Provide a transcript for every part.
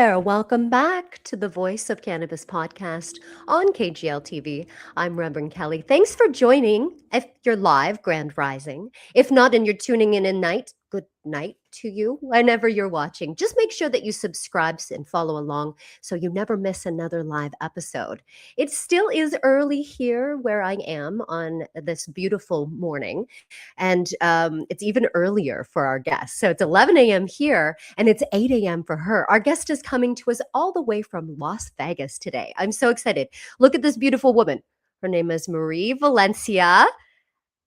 there. Welcome back to the Voice of Cannabis Podcast on KGL TV. I'm Reverend Kelly. Thanks for joining. If you're live, Grand Rising. If not, and you're tuning in at night, good night to you whenever you're watching. Just make sure that you subscribe and follow along so you never miss another live episode. It still is early here where I am on this beautiful morning. And it's even earlier for our guest. So it's 11 a.m. here and it's 8 a.m. for her. Our guest is coming to us all the way from Las Vegas today. I'm so excited. Look at this beautiful woman. Her name is Marie Valencia.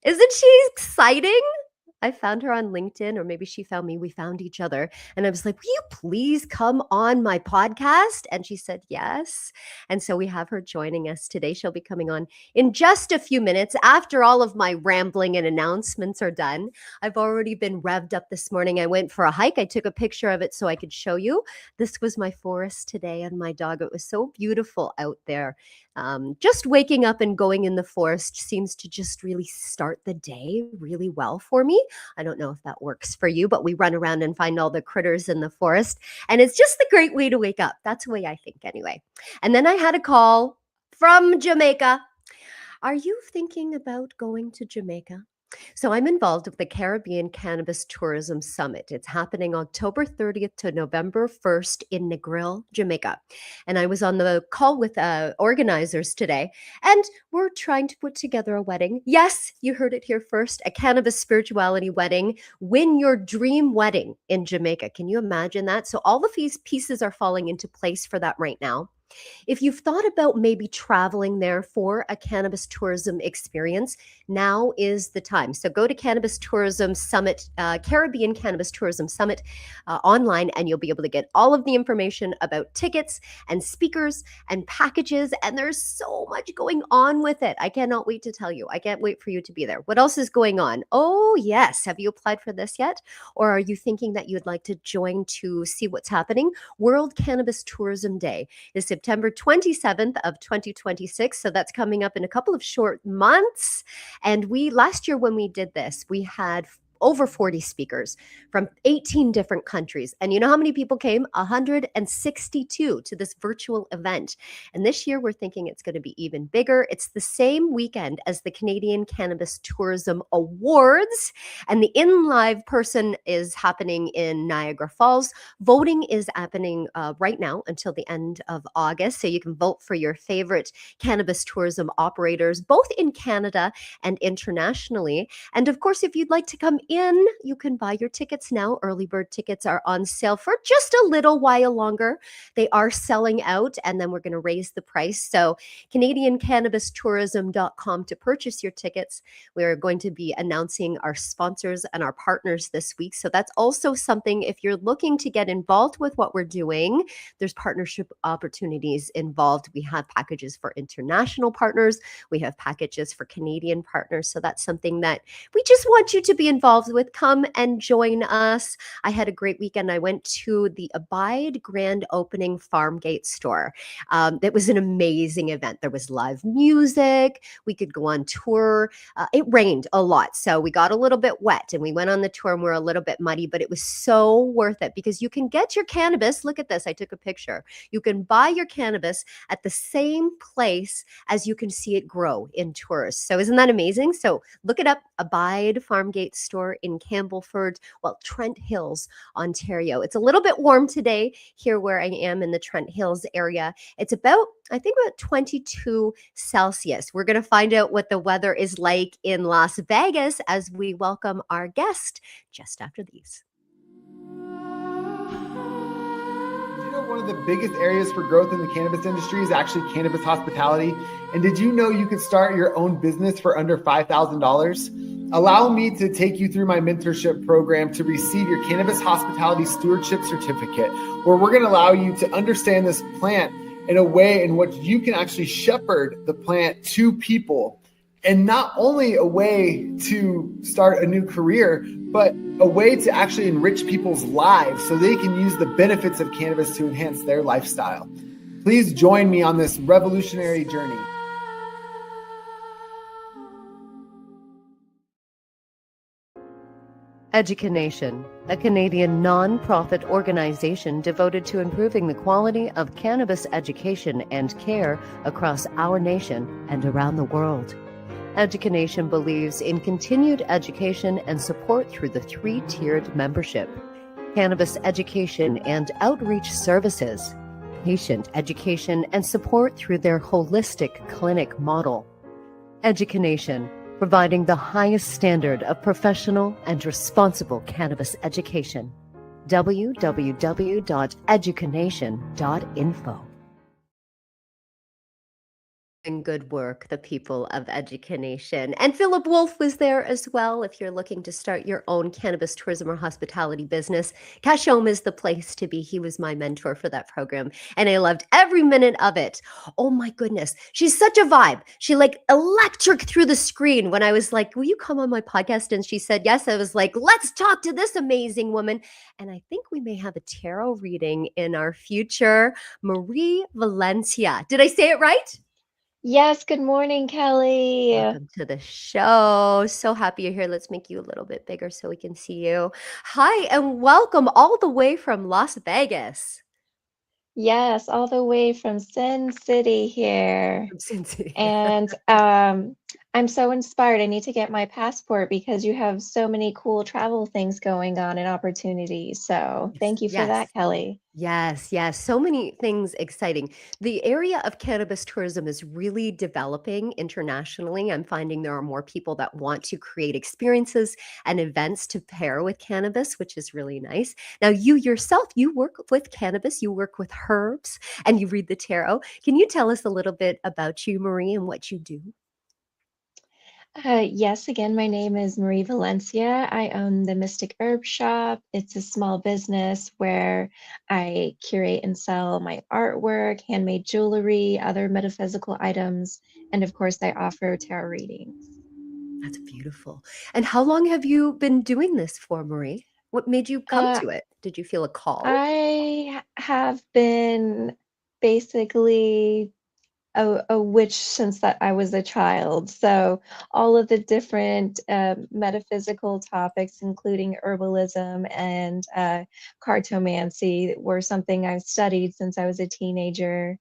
Isn't she exciting? I found her on LinkedIn, or maybe she found me. We found each other. And I was like, will you please come on my podcast? And she said, yes. And so we have her joining us today. She'll be coming on in just a few minutes after all of my rambling and announcements are done. I've already been revved up this morning. I went for a hike. I took a picture of it so I could show you. This was my forest today and my dog. It was so beautiful out there. Just waking up and going in the forest seems to just really start the day really well for me. I don't know if that works for you, but we run around and find all the critters in the forest. And it's just a great way to wake up. That's the way I think anyway. And then I had a call from Jamaica. Are you thinking about going to Jamaica? So I'm involved with the Caribbean Cannabis Tourism Summit. It's happening October 30th to November 1st in Negril, Jamaica. And I was on the call with organizers today, and we're trying to put together a wedding. Yes, you heard it here first, a cannabis spirituality wedding. Win your dream wedding in Jamaica. Can you imagine that? So all the pieces are falling into place for that right now. If you've thought about maybe traveling there for a cannabis tourism experience, now is the time. So go to Cannabis Tourism Summit, Caribbean Cannabis Tourism Summit online, and you'll be able to get all of the information about tickets and speakers and packages. And there's so much going on with it. I cannot wait to tell you. I can't wait for you to be there. What else is going on? Oh, yes. Have you applied for this yet? Or are you thinking that you'd like to join to see what's happening? World Cannabis Tourism Day is September 27th of 2026. So that's coming up in a couple of short months. And last year when we did this, we had over 40 speakers from 18 different countries. And you know how many people came? 162 to this virtual event. And this year we're thinking it's going to be even bigger. It's the same weekend as the Canadian Cannabis Tourism Awards. And the in-live person is happening in Niagara Falls. Voting is happening right now until the end of August. So you can vote for your favorite cannabis tourism operators, both in Canada and internationally. And of course, if you'd like to come in, you can buy your tickets now. Early bird tickets are on sale for just a little while longer. They are selling out, and then we're going to raise the price. So CanadianCannabisTourism.com to purchase your tickets. We're going to be announcing our sponsors and our partners this week. So that's also something, if you're looking to get involved with what we're doing, there's partnership opportunities involved. We have packages for international partners. We have packages for Canadian partners. So that's something that we just want you to be involved with. Come and join us. I had a great weekend. I went to the Abide grand opening farm gate store. It was an amazing event. There was live music. We could go on tour. It rained a lot, so we got a little bit wet and we went on the tour and we're a little bit muddy, but it was so worth it because you can get your cannabis. Look at this. I took a picture. You can buy your cannabis at the same place as you can see it grow in tourists. So isn't that amazing? So look it up, Abide Farmgate Store in Campbellford, Trent Hills, Ontario. It's a little bit warm today here where I am in the Trent Hills area. It's about 22 Celsius. We're going to find out what the weather is like in Las Vegas as we welcome our guest just after these. One of the biggest areas for growth in the cannabis industry is actually cannabis hospitality. And did you know you could start your own business for under $5,000? Allow me to take you through my mentorship program to receive your cannabis hospitality stewardship certificate, where we're going to allow you to understand this plant in a way in which you can actually shepherd the plant to people. And not only a way to start a new career, but a way to actually enrich people's lives so they can use the benefits of cannabis to enhance their lifestyle. Please join me on this revolutionary journey. Educanation, a Canadian non-profit organization devoted to improving the quality of cannabis education and care across our nation and around the world. Educanation believes in continued education and support through the three-tiered membership: cannabis education and outreach services, patient education and support through their holistic clinic model. Educanation, providing the highest standard of professional and responsible cannabis education. www.educanation.info. And good work, the people of Educanation. And Philip Wolf was there as well. If you're looking to start your own cannabis tourism or hospitality business, Cashome is the place to be. He was my mentor for that program, and I loved every minute of it. Oh my goodness, she's such a vibe. She like electric through the screen when I was like, will you come on my podcast? And she said yes. I was like, let's talk to this amazing woman. And I think we may have a tarot reading in our future. Marie Valencia. Did I say it right? Yes, good morning, Kelly. Welcome to the show. So happy you're here. Let's make you a little bit bigger so we can see you. Hi, and welcome all the way from Las Vegas. Yes, all the way from Sin City here. From Sin City. And I'm so inspired. I need to get my passport because you have so many cool travel things going on and opportunities. So thank you for Yes. that, Kelly. Yes, yes. So many things exciting. The area of cannabis tourism is really developing internationally. I'm finding there are more people that want to create experiences and events to pair with cannabis, which is really nice. Now, you yourself, you work with cannabis, you work with herbs, and you read the tarot. Can you tell us a little bit about you, Marie, and what you do? Yes, again, my name is Marie Valencia. I own the Mystic Herb Shop. It's a small business where I curate and sell my artwork, handmade jewelry, other metaphysical items, and of course, I offer tarot readings. That's beautiful. And how long have you been doing this for, Marie? What made you come Uh, to it? Did you feel a call? have been basically a witch since that I was a child. So all of the different metaphysical topics, including herbalism and cartomancy, were something I've studied since I was a teenager.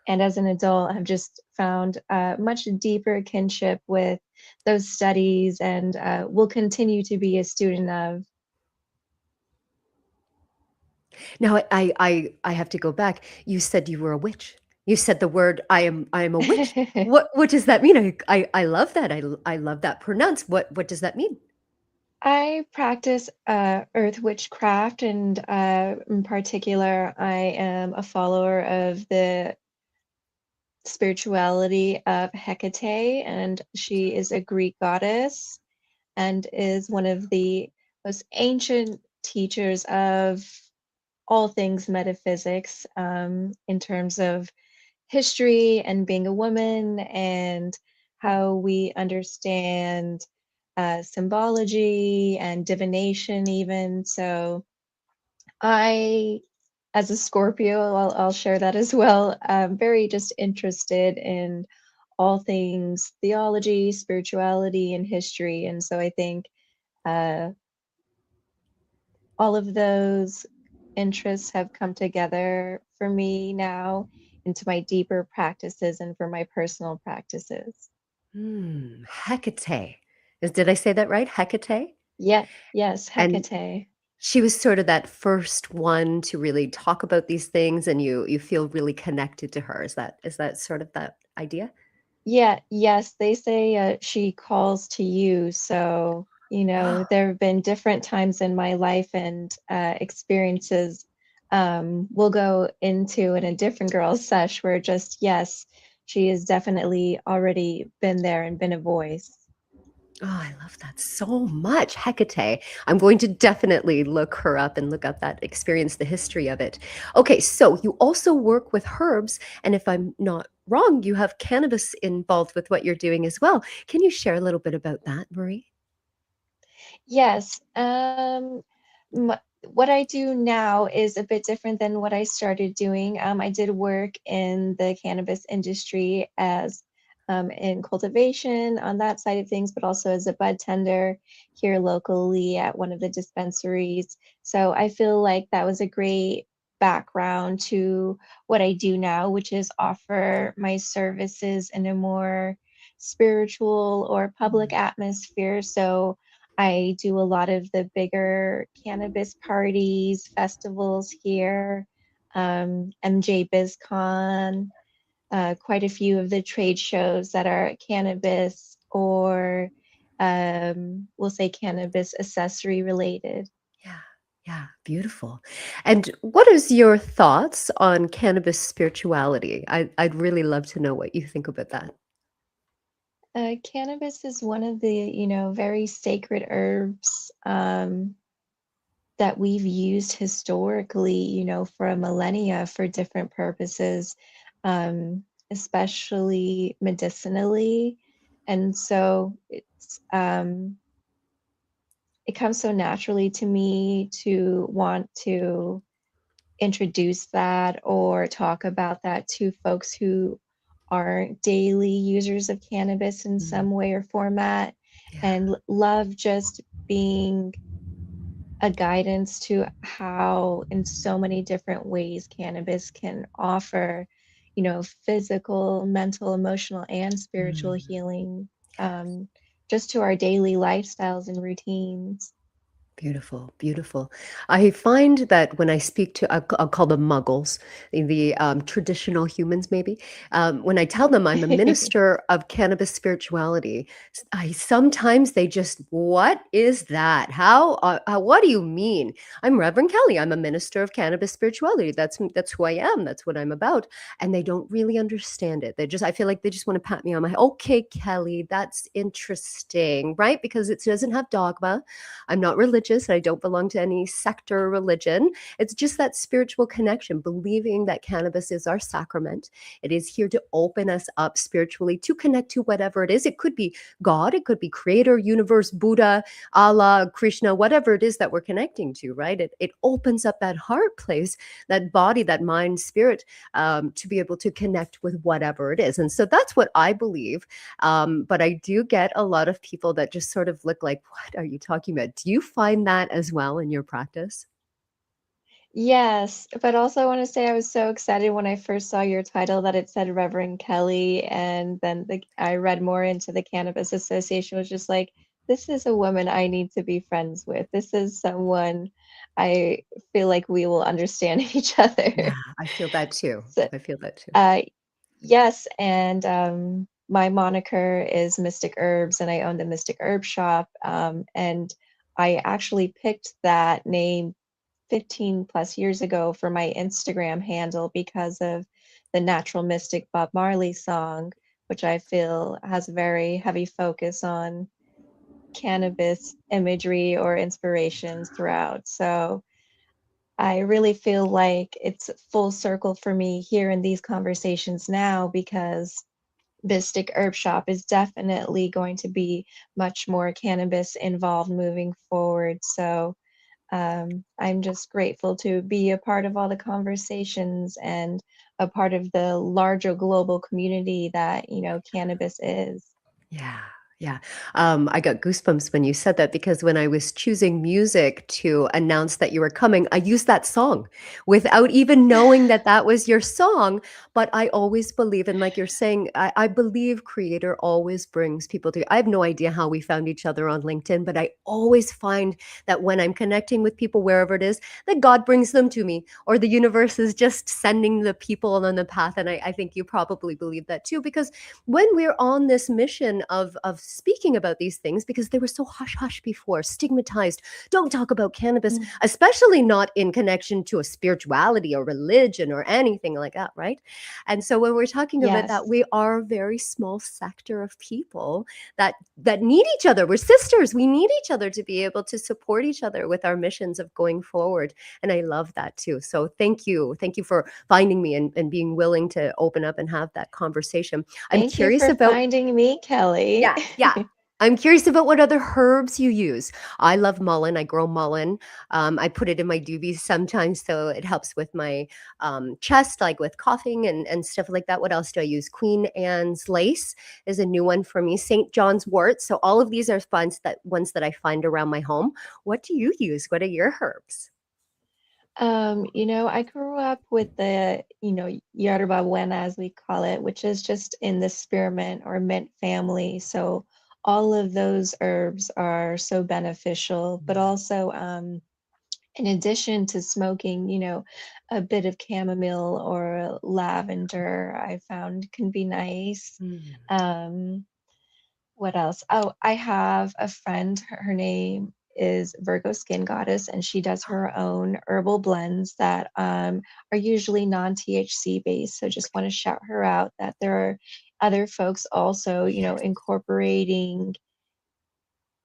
And as an adult, I've just found much deeper kinship with those studies and will continue to be a student of. Now I have to go back. You said you were a witch. You said the word I am a witch. What does that mean? I love that. I love that pronounce. What does that mean? I practice earth witchcraft, and in particular, I am a follower of the spirituality of Hecate, and she is a Greek goddess and is one of the most ancient teachers of all things metaphysics in terms of history and being a woman and how we understand symbology and divination even. So I, as a Scorpio, I'll share that as well. I'm very just interested in all things theology, spirituality, and history. And so I think uh, all of those interests have come together for me now into my deeper practices and for my personal practices. Hecate. Did I say that right? Hecate? Yeah, yes, And Hecate. she was sort of that first one to really talk about these things, and you feel really connected to her. Is that sort of that idea? Yeah, yes, they say she calls to you. So, there have been different times in my life and experiences we'll go into in a different girl's sesh where just, yes, she has definitely already been there and been a voice. Oh, I love that so much. Hecate. I'm going to definitely look her up and look up that experience, the history of it. Okay, so you also work with herbs, and if I'm not wrong, you have cannabis involved with what you're doing as well. Can you share a little bit about that, Marie? Yes. What I do now is a bit different than what I started doing. I did work in the cannabis industry as in cultivation on that side of things, but also as a bud tender here locally at one of the dispensaries. So I feel like that was a great background to what I do now, which is offer my services in a more spiritual or public atmosphere. So I do a lot of the bigger cannabis parties, festivals here, MJ BizCon, quite a few of the trade shows that are cannabis or we'll say cannabis accessory related. Yeah, yeah, beautiful. And what is your thoughts on cannabis spirituality? I'd really love to know what you think about that. Cannabis is one of the, very sacred herbs that we've used historically, for a millennia for different purposes, especially medicinally. And so it comes so naturally to me to want to introduce that or talk about that to folks who aren't daily users of cannabis in Mm, some way or format, yeah. and love just being a guidance to how in so many different ways cannabis can offer, physical, mental, emotional, and spiritual Mm, healing, yes. just to our daily lifestyles and routines. Beautiful, beautiful. I find that when I speak to, I'll call them muggles, the traditional humans, maybe, when I tell them I'm a minister of cannabis spirituality, sometimes they just, what is that? What do you mean? I'm Reverend Kelly. I'm a minister of cannabis spirituality. That's who I am. That's what I'm about. And they don't really understand it. I feel like they just want to pat me on my head. Okay, Kelly, that's interesting, right? Because it doesn't have dogma. I'm not religious. I don't belong to any sect or religion. It's just that spiritual connection, believing that cannabis is our sacrament. It is here to open us up spiritually to connect to whatever it is. It could be God, it could be creator, universe, Buddha, Allah, Krishna, whatever it is that we're connecting to, right? It opens up that heart place, that body, that mind, spirit, to be able to connect with whatever it is. And so that's what I believe. But I do get a lot of people that just sort of look like, what are you talking about? Do you find that as well in your practice? Yes, but also I want to say I was so excited when I first saw your title that it said Reverend Kelly, and then I read more into the Cannabis Association, was just like, this is a woman I need to be friends with. This is someone I feel like we will understand each other. Yeah, I feel that too. So, I feel that too. uh, yes, and my moniker is Mystic Herbs, and I own the Mystic Herb Shop, and I actually picked that name 15 plus years ago for my Instagram handle because of the Natural Mystic Bob Marley song, which I feel has a very heavy focus on cannabis imagery or inspirations throughout. So I really feel like it's full circle for me here in these conversations now because Mystic Herb Shop is definitely going to be much more cannabis involved moving forward. So I'm just grateful to be a part of all the conversations and a part of the larger global community that, cannabis is. Yeah, yeah. I got goosebumps when you said that because when I was choosing music to announce that you were coming, I used that song without even knowing that that was your song. But I always believe, and like you're saying, I believe Creator always brings people to. I have no idea how we found each other on LinkedIn, but I always find that when I'm connecting with people, wherever it is, that God brings them to me, or the universe is just sending the people on the path. And I think you probably believe that too, because when we're on this mission of speaking about these things, because they were so hush hush before, stigmatized, don't talk about cannabis, Mm. especially not in connection to a spirituality or religion or anything like that, right? And so when we're talking about that, Yes. we are a very small sector of people that need each other. We're sisters. We need each other to be able to support each other with our missions of going forward. And I love that too. So thank you. Thank you for finding me and being willing to open up and have that conversation. I'm Thank you curious for about, finding me, Kelly. yeah, yeah. I'm curious about what other herbs you use. I love mullein. I grow mullein. I put it in my doobies sometimes, so it helps with my chest, like with coughing and stuff like that. What else do I use? Queen Anne's lace is a new one for me. St. John's wort. So all of these are ones that I find around my home. What do you use? What are your herbs? I grew up with the, yerba buena, as we call it, which is just in the spearmint or mint family. So all of those herbs are so beneficial, but Mm, also, in addition to smoking, a bit of chamomile or lavender, I found can be nice. mm. Um, what else? Oh, I have a friend, her name is Virgo Skin Goddess, and she does her own herbal blends that are usually non-THC based. So just want to shout her out that there are other folks also, Yes. incorporating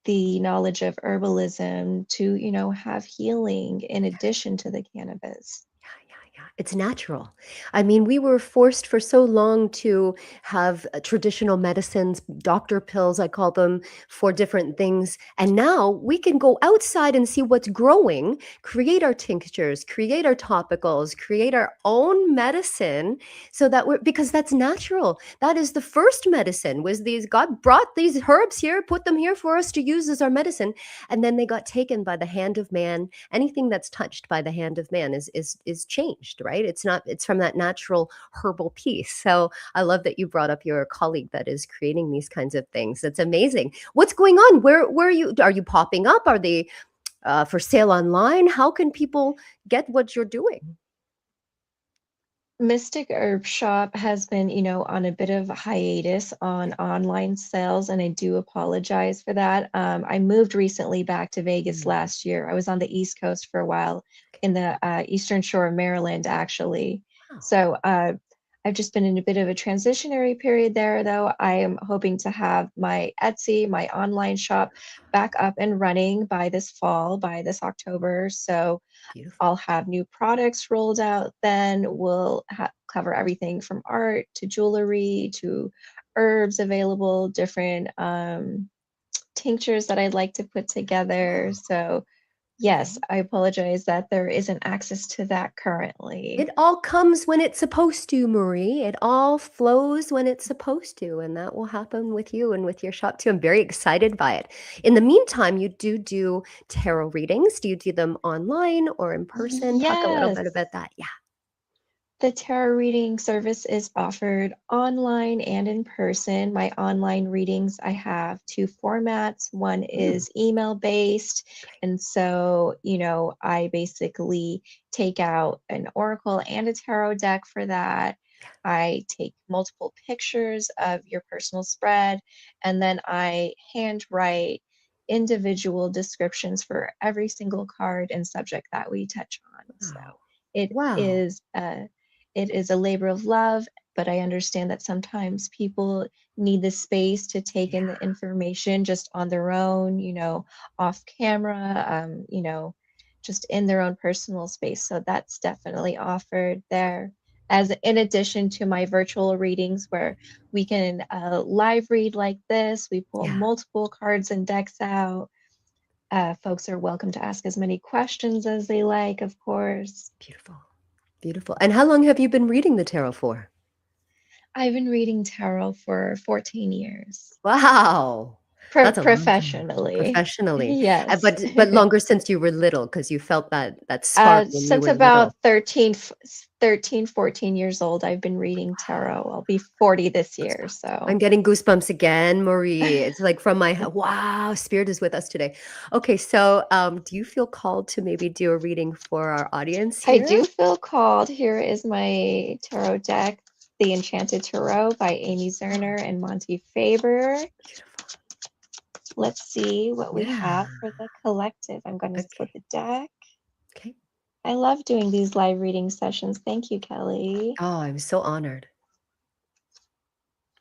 the knowledge of herbalism to, have healing in addition to the cannabis. Yeah, yeah, yeah. It's natural. I mean, we were forced for so long to have traditional medicines, doctor pills, I call them, for different things. And now we can go outside and see what's growing, create our tinctures, create our topicals, create our own medicine so that because that's natural. That is the first medicine was these, God brought these herbs here, put them here for us to use as our medicine. And then they got taken by the hand of man. Anything that's touched by the hand of man is changed, right? It's from that natural herbal piece. So I love that you brought up your colleague that is creating these kinds of things. That's amazing. What's going on? Where are you popping up? Are they for sale online? How can people get what you're doing? Mystic Herb Shop has been, on a bit of a hiatus on online sales, and I do apologize for that. I moved recently back to Vegas Mm, last year. I was on the East Coast for a while okay. in the Eastern Shore of Maryland, actually. Wow. So I've just been in a bit of a transitionary period there, though. I am hoping to have my Etsy, my online shop, back up and running by this fall, by this October. So Beautiful. I'll have new products rolled out then. We'll cover everything from art to jewelry to herbs available, different tinctures that I'd like to put together. Oh, So, okay. yes, I apologize that there isn't access to that currently. It all comes when it's supposed to, Marie. It all flows when it's supposed to, and that will happen with you and with your shop too. I'm very excited by it. In the meantime, you do tarot readings. Do you do them online or in person? Talk a little Yes. bit about that. Yeah. The tarot reading service is offered online and in person. My online readings, I have two formats. One Mm, is email based. great. And so, I basically take out an oracle and a tarot deck for that. Yeah. I take multiple pictures of your personal spread, and then I handwrite individual descriptions for every single card and subject that we touch on. So Wow. it Wow. is it is a labor of love, but I understand that sometimes people need the space to take in Yeah. the information just on their own, off camera, just in their own personal space. So that's definitely offered there. As in addition to my virtual readings, where we can live read like this, we pull Yeah. multiple cards and decks out. Folks are welcome to ask as many questions as they like, of course. Beautiful. Beautiful. And how long have you been reading the tarot for? I've been reading tarot for 14 years. Wow. That's a long time. Professionally. Professionally. Yes. But longer since you were little because you felt that spark when you Since were little. about 13, 14 years old, I've been reading tarot. I'll be 40 this year, Goosebumps. I'm so. getting goosebumps again, Marie. It's like from my wow, spirit is with us today. Okay, so do you feel called to maybe do a reading for our audience I here? do feel called. Here is my tarot deck, The Enchanted Tarot by Amy Oh, Zerner and Monty Faber. beautiful. Let's see what we Yeah. have for the collective. I'm going to split Okay. the deck. Okay. I love doing these live reading sessions. Thank you, Kelly. Oh, I'm so honored.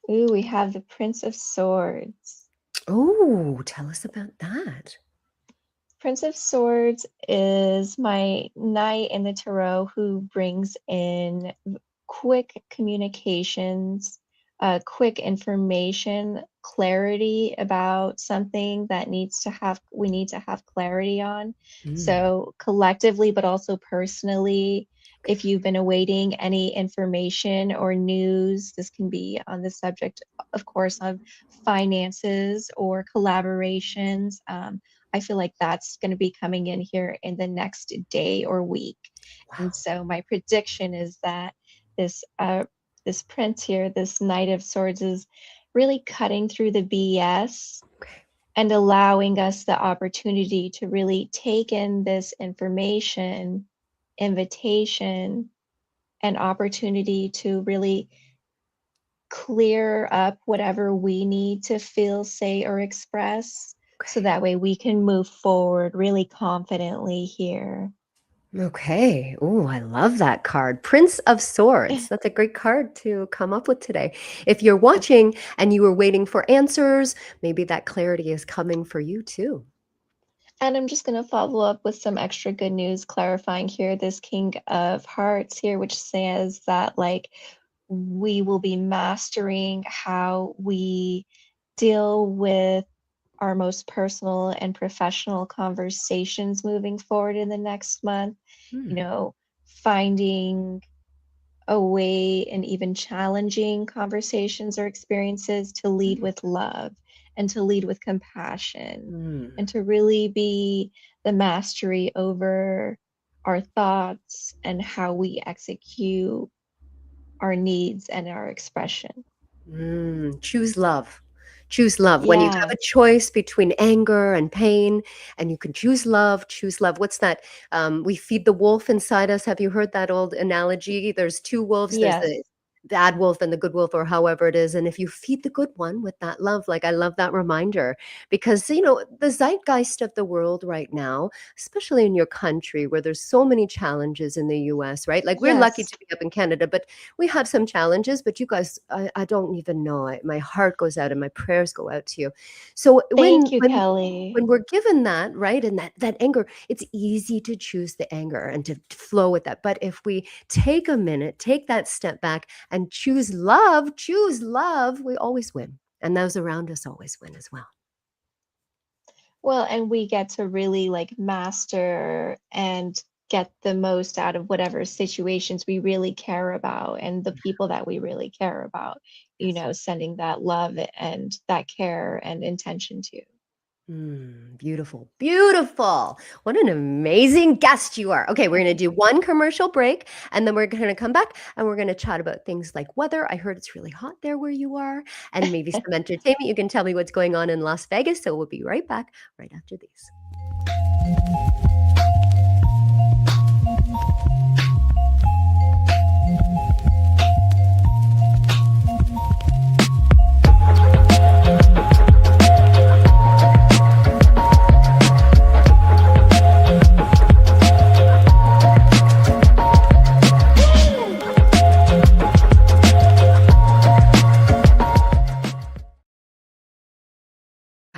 Ooh, we have the Prince of Swords. Oh, tell us about that. Prince of Swords is my knight in the tarot who brings in quick communications, quick information, clarity about something that we need to have clarity on. Mm, So collectively, but also personally, if okay. you've been awaiting any information or news, this can be on the subject, of course, of finances or collaborations. I feel like that's going to be coming in here in the next day or week. And Wow. so my prediction is that this this prince here, this Knight of Swords, is really cutting through the BS Okay. and allowing us the opportunity to really take in this information, invitation, and opportunity to really clear up whatever we need to feel, say, or express so Okay. that way we can move forward really confidently here. Okay. Oh, I love that card. Prince of Swords. That's a great card to come up with today. If you're watching and you were waiting for answers, maybe that clarity is coming for you too. And I'm just going to follow up with some extra good news clarifying here this King of Hearts here, which says that like we will be mastering how we deal with our most personal and professional conversations moving forward in the next month. You Hmm. know, finding a way and even challenging conversations or experiences to lead with love and to lead with compassion Hmm. and to really be the mastery over our thoughts and how we execute our needs and our expression. Choose love. Choose love. When you have a Yes, choice between anger and pain, and you can choose love, choose love. What's that? We feed the wolf inside us. Have you heard that old analogy? There's two wolves. There's the yes, bad wolf and the good wolf, or however it is. And if you feed the good one with that love, like I love that reminder because, the zeitgeist of the world right now, especially in your country where there's so many challenges in the US, right? Like we're lucky yes. to be up in Canada, but we have some challenges, but you guys, I don't even know. My heart goes out and my prayers go out to you. So Thank you, when Kelly. we're given that, right, and that anger, it's easy to choose the anger and to flow with that. But if we take a minute, take that step back and choose love, we always win. And those around us always win as well. Well, and we get to really like master and get the most out of whatever situations we really care about and the people that we really care about, Yes. sending that love and that care and intention to. Beautiful, beautiful. What an amazing guest you are. Okay, we're going to do one commercial break and then we're going to come back and we're going to chat about things like weather. I heard it's really hot there where you are, and maybe some entertainment. You can tell me what's going on in Las Vegas. So we'll be right back right after these.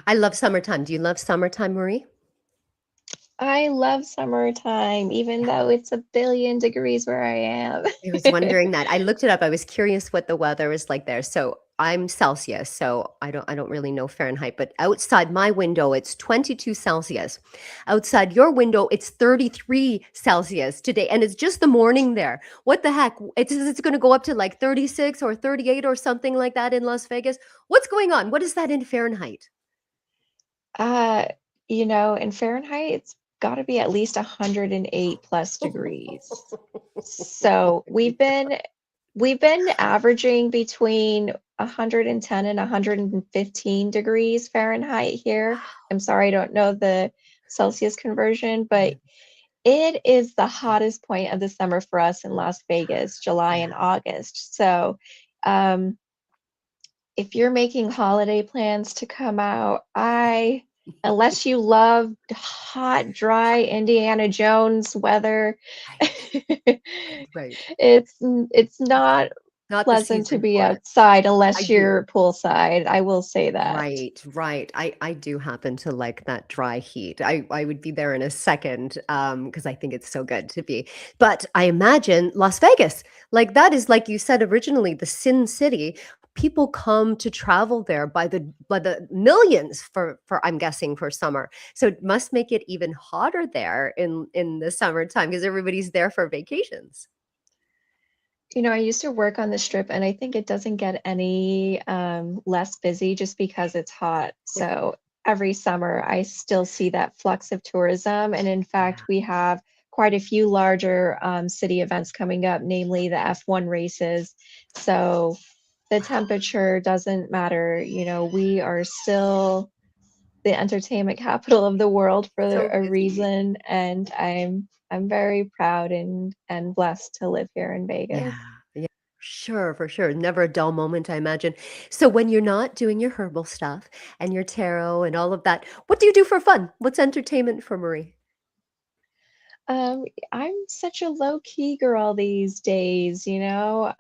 I love summertime. Do you love summertime, Marie? I love summertime, even though it's a billion degrees where I am. I was wondering that. I looked it up. I was curious what the weather is like there. So I'm Celsius, so I don't really know Fahrenheit, but outside my window it's 22 Celsius. Outside your window it's 33 Celsius today, and it's just the morning there. What the heck? It's going to go up to like 36 or 38 or something like that in Las Vegas. What's going on? What is that in Fahrenheit? Uh, in Fahrenheit, it's got to be at least 108 plus degrees. So we've been averaging between 110 and 115 degrees Fahrenheit here. I'm sorry, I don't know the Celsius conversion, but it is the hottest point of the summer for us in Las Vegas, July Yeah. and August. So, um, if you're making holiday plans to come out, unless you love hot, dry Indiana Jones weather, Right. Right. it's not Not the pleasant to season be for it. outside I unless do. you're poolside. I will say that. Right, right. I do happen to like that dry heat. I would be there in a second, because I think it's so good to be. But I imagine Las Vegas, like that is like you said originally, the Sin City. people come to travel there by the millions for I'm guessing for summer. So it must make it even hotter there in the summertime because everybody's there for vacations. I used to work on the strip, and I think it doesn't get any less busy just because it's hot. Yeah. So every summer, I still see that flux of tourism. And in fact, we have quite a few larger city events coming up, namely the F1 races. So the temperature doesn't matter. We are still the entertainment capital of the world for So a busy. reason, and I'm very proud and blessed to live here in Vegas. Yeah. Yeah. Sure, for sure. Never a dull moment, I imagine. So when you're not doing your herbal stuff and your tarot and all of that, what do you do for fun? What's entertainment for Marie? Um, I'm such a low-key girl these days, you know.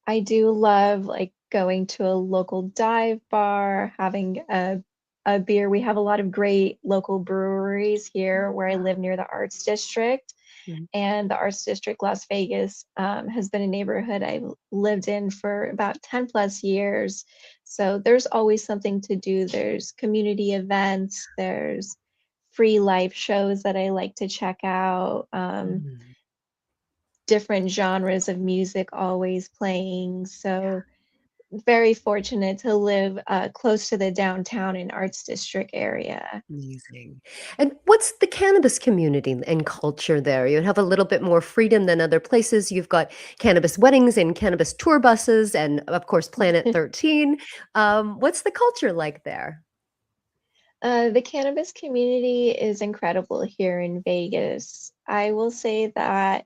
I do love like going to a local dive bar, having a beer. We have a lot of great local breweries here where I live near the Arts District. Mhm. And the Arts District, Las Vegas, has been a neighborhood I've lived in for about 10 plus years. So there's always something to do. There's community events, there's free live shows that I like to check out, Mm. different genres of music always playing. So very fortunate to live close to the downtown and Arts District area. Amazing. And what's the cannabis community and culture there? You have a little bit more freedom than other places. You've got cannabis weddings and cannabis tour buses, and of course, Planet 13. What's the culture like there? The cannabis community is incredible here in Vegas. I will say that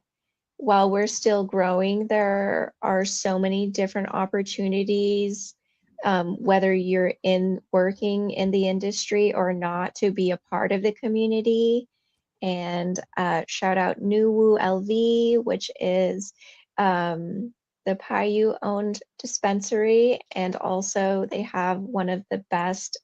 while we're still growing, there are so many different opportunities, whether you're in working in the industry or not, to be a part of the community. And shout out Nuwu LV, which is the Payu owned dispensary. And also, they have one of the best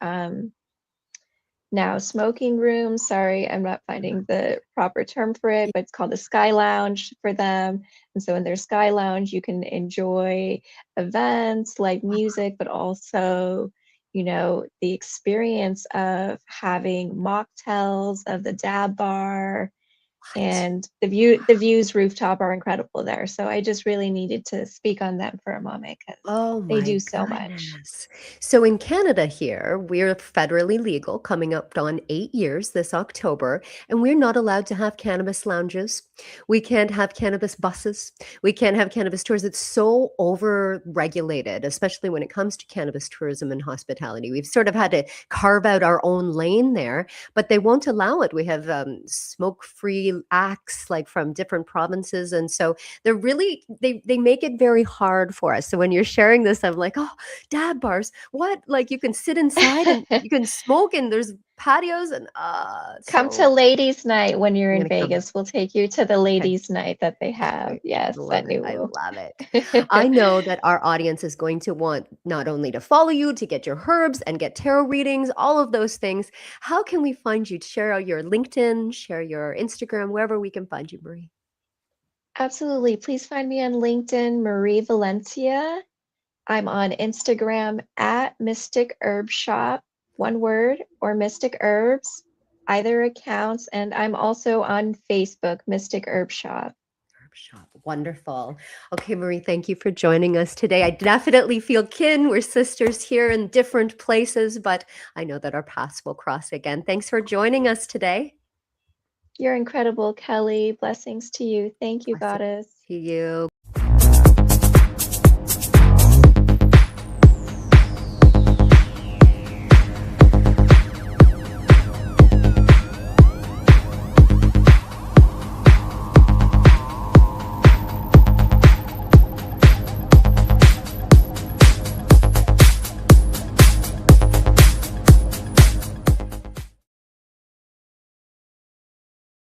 now smoking room. Sorry, I'm not finding the proper term for it, but it's called the Sky Lounge for them. And so in their Sky Lounge, you can enjoy events, live music, but also, the experience of having mocktails, of the dab bar, What? and the views rooftop are incredible there. So I just really needed to speak on them for a moment because Oh they my do so much. goodness. So in Canada here, we're federally legal coming up on 8 years this October, and we're not allowed to have cannabis lounges. We can't have cannabis buses. We can't have cannabis tours. It's so over regulated, especially when it comes to cannabis tourism and hospitality. We've sort of had to carve out our own lane there, but they won't allow it. We have smoke-free acts like from different provinces, and so they're really they make it very hard for us. So when you're sharing this, I'm like, oh, dab bars, what? Like you can sit inside and you can smoke and there's patios and Come to so ladies' night when you're I'm in gonna come. Vegas. We'll take you to the Okay. ladies' night that they have. I Yes, love at it. I New love it. Woo. I know that our audience is going to want not only to follow you, to get your herbs and get tarot readings, all of those things. How can we find you? Share out your LinkedIn, share your Instagram, wherever we can find you, Marie. Absolutely. Please find me on LinkedIn, Marie Valencia. I'm on Instagram at Mystic Herb Shop, one word, or Mystic Herbs, either accounts. And I'm also on Facebook, Mystic Herb Shop. Herb shop. Wonderful. Okay, Marie, thank you for joining us today. I definitely feel kin. We're sisters here in different places, but I know that our paths will cross again. Thanks for joining us today. You're incredible, Kelly. Blessings to you. Thank you, Blessings Goddess. to you.